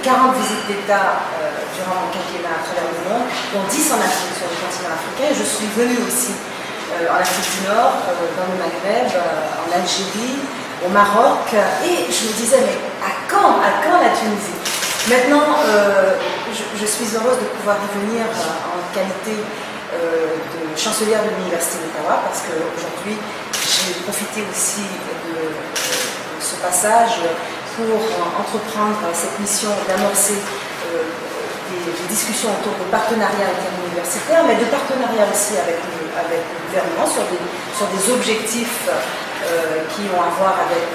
40 visites d'État durant mon quinquennat à travers le monde, dont 10 en Afrique, sur le continent africain. Et je suis venue aussi en Afrique du Nord, dans le Maghreb, en Algérie, au Maroc. Et je me disais, mais à quand la Tunisie? Maintenant, je suis heureuse de pouvoir y venir en qualité de chancelière de l'Université d'Ottawa, parce qu'aujourd'hui, j'ai profité aussi de ce passage pour entreprendre cette mission d'amorcer des discussions autour de partenariats interuniversitaires, mais de partenariats aussi avec le gouvernement sur des objectifs qui ont à voir avec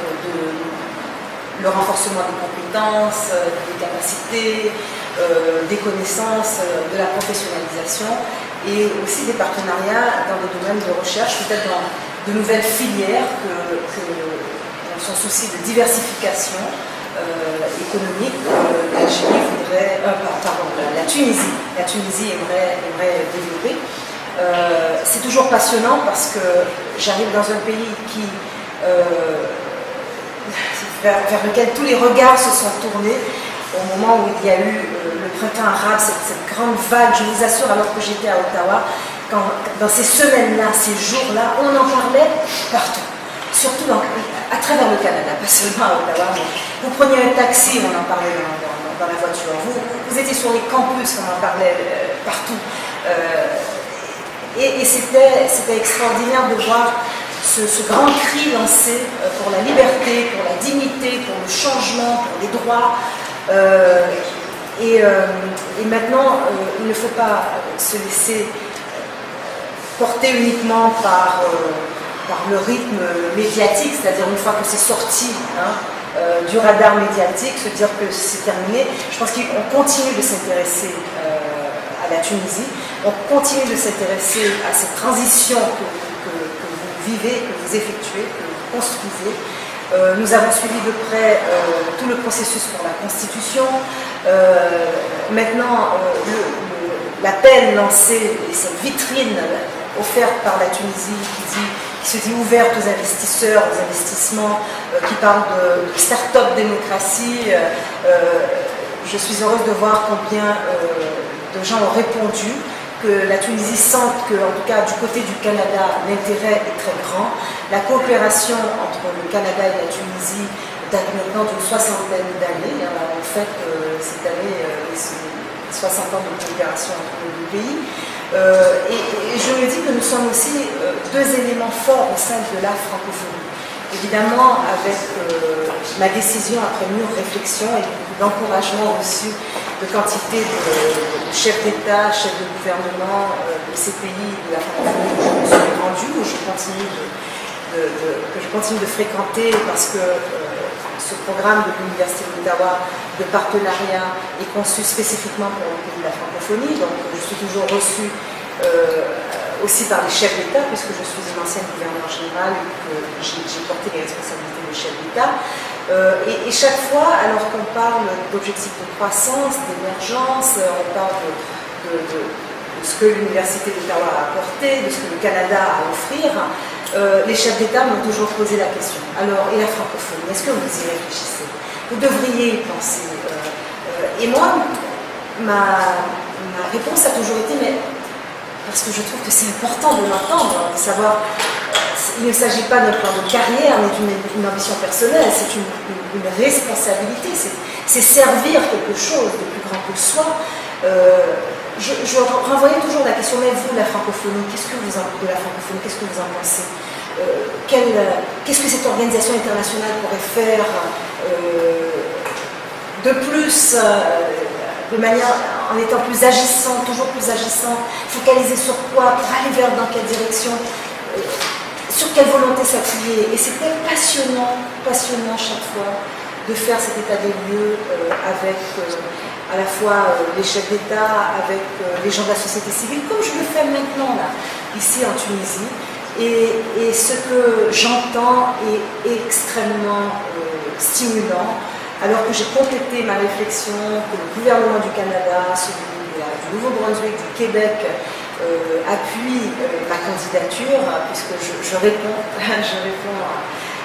le renforcement des compétences, des capacités, des connaissances, de la professionnalisation et aussi des partenariats dans des domaines de recherche, peut-être dans de nouvelles filières dans son souci de diversification économique. La Tunisie aimerait développer. C'est toujours passionnant parce que j'arrive dans un pays vers lequel tous les regards se sont tournés au moment où il y a eu le printemps arabe, cette grande vague. Je vous assure, alors que j'étais à Ottawa, dans ces semaines-là, ces jours-là, on en parlait partout, surtout à travers le Canada, pas seulement à Ottawa. Mais vous preniez un taxi, on en parlait dans la voiture. Vous étiez sur les campus, on en parlait partout. Et c'était extraordinaire de voir ce grand cri lancé pour la liberté, pour la dignité, pour le changement, pour les droits. Et maintenant, il ne faut pas se laisser porter uniquement par le rythme médiatique, c'est-à-dire une fois que c'est sorti du radar médiatique, se dire que c'est terminé. Je pense qu'on continue de s'intéresser à la Tunisie, on continue de s'intéresser à cette transition que vous vivez, que vous effectuez, que vous construisez. Nous avons suivi de près tout le processus pour la Constitution. Maintenant, l'appel lancé et cette vitrine offerte par la Tunisie qui se dit ouverte aux investisseurs, aux investissements, qui parle de start-up démocratie. Je suis heureuse de voir combien de gens ont répondu, que la Tunisie sente que, en tout cas du côté du Canada, l'intérêt est très grand. La coopération entre le Canada et la Tunisie date maintenant d'une 60aine d'années. En fait, cette année, 60 ans de coopération entre les deux pays. Et je me dis que nous sommes aussi deux éléments forts au sein de la francophonie. Évidemment, avec ma décision après mûre réflexion et l'encouragement reçu de quantité de chefs d'État, chefs de gouvernement de ces pays de la francophonie où je me suis rendue, où je continue de fréquenter parce que ce programme de l'Université d'Ottawa de partenariat est conçu spécifiquement pour le pays de la francophonie. Donc je suis toujours reçue aussi par les chefs d'État, puisque je suis une ancienne gouverneure générale et que j'ai porté les responsabilités des chefs d'État. Et chaque fois, alors qu'on parle d'objectifs de croissance, d'émergence, on parle de ce que l'Université d'Ottawa a apporté, de ce que le Canada a à offrir, les chefs d'État m'ont toujours posé la question. Alors, et la francophonie, est-ce que vous y réfléchissez? Vous devriez y penser. Et moi, ma réponse a toujours été, mais parce que je trouve que c'est important de l'entendre, de savoir, il ne s'agit pas d'un plan de carrière, mais d'une ambition personnelle, c'est une responsabilité, c'est servir quelque chose de plus grand que soi. Je renvoyais toujours la question, mais vous, la francophonie, qu'est-ce que vous en pensez? Qu'est-ce que cette organisation internationale pourrait faire de plus, de manière, en étant plus agissant, toujours plus agissant, focaliser sur quoi, pour aller dans quelle direction, sur quelle volonté s'appuyer. Et c'était passionnant chaque fois de faire cet état des lieux avec à la fois les chefs d'État, avec les gens de la société civile, comme je le fais maintenant là, ici en Tunisie. Et ce que j'entends est extrêmement stimulant, alors que j'ai complété ma réflexion, que le gouvernement du Canada, celui du Nouveau-Brunswick, du Québec, appuie ma candidature, puisque je réponds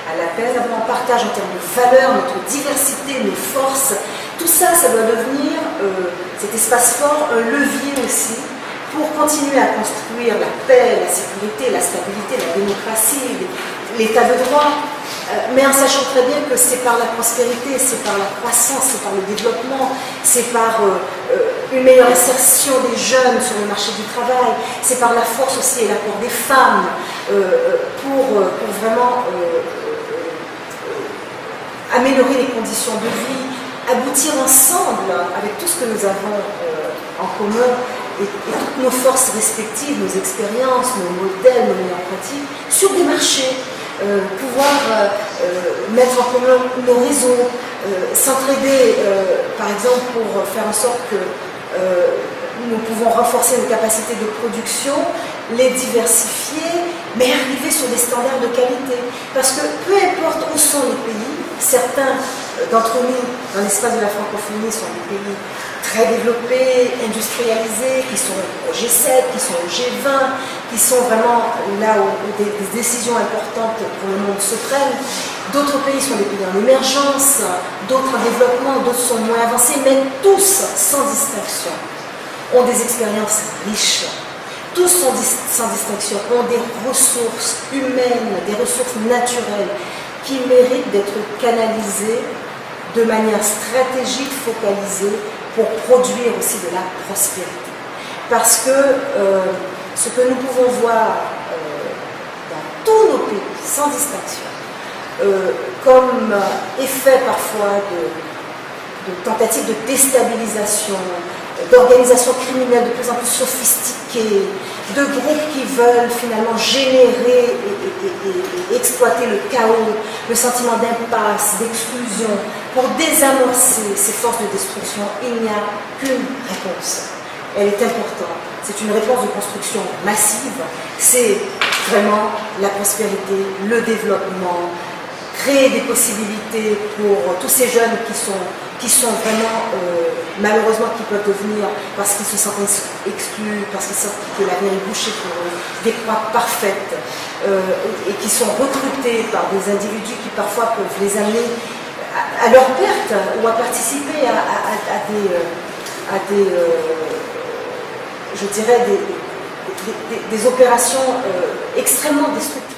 à l'appel. On partage en termes de valeurs, notre diversité, nos forces, Tout ça, ça doit devenir, cet espace fort, un levier aussi pour continuer à construire la paix, la sécurité, la stabilité, la démocratie, l'état de droit, mais en sachant très bien que c'est par la prospérité, c'est par la croissance, c'est par le développement, c'est par une meilleure insertion des jeunes sur le marché du travail, c'est par la force aussi et l'apport des femmes pour vraiment améliorer les conditions de vie, aboutir ensemble avec tout ce que nous avons en commun et toutes nos forces respectives, nos expériences, nos modèles, nos meilleures pratiques, sur des marchés, pouvoir mettre en commun nos réseaux, s'entraider, par exemple, pour faire en sorte que nous pouvons renforcer nos capacités de production, les diversifier, mais arriver sur des standards de qualité. Parce que peu importe où sont les pays, certains d'entre nous, dans l'espace de la francophonie, sont des pays très développés, industrialisés, qui sont au G7, qui sont au G20, qui sont vraiment là où des décisions importantes pour le monde se prennent. D'autres pays sont des pays en émergence, d'autres en développement, d'autres sont moins avancés, mais tous, sans distinction, ont des expériences riches. Tous sans distinction ont des ressources humaines, des ressources naturelles qui méritent d'être canalisées de manière stratégique, focalisée, pour produire aussi de la prospérité. Parce que ce que nous pouvons voir dans tous nos pays, sans distinction, comme effet parfois de tentatives de déstabilisation, d'organisations criminelles de plus en plus sophistiquées, de groupes qui veulent finalement générer et exploiter le chaos, le sentiment d'impasse, d'exclusion, pour désamorcer ces forces de destruction. Il n'y a qu'une réponse. Elle est importante. C'est une réponse de construction massive. C'est vraiment la prospérité, le développement, créer des possibilités pour tous ces jeunes qui sont vraiment, malheureusement, qui peuvent devenir, parce qu'ils se sentent exclus, parce qu'ils sentent que l'avenir est bouché pour eux, des croix parfaites, et qui sont recrutés par des individus qui parfois peuvent les amener à leur perte ou à participer à des je dirais, des opérations extrêmement destructives.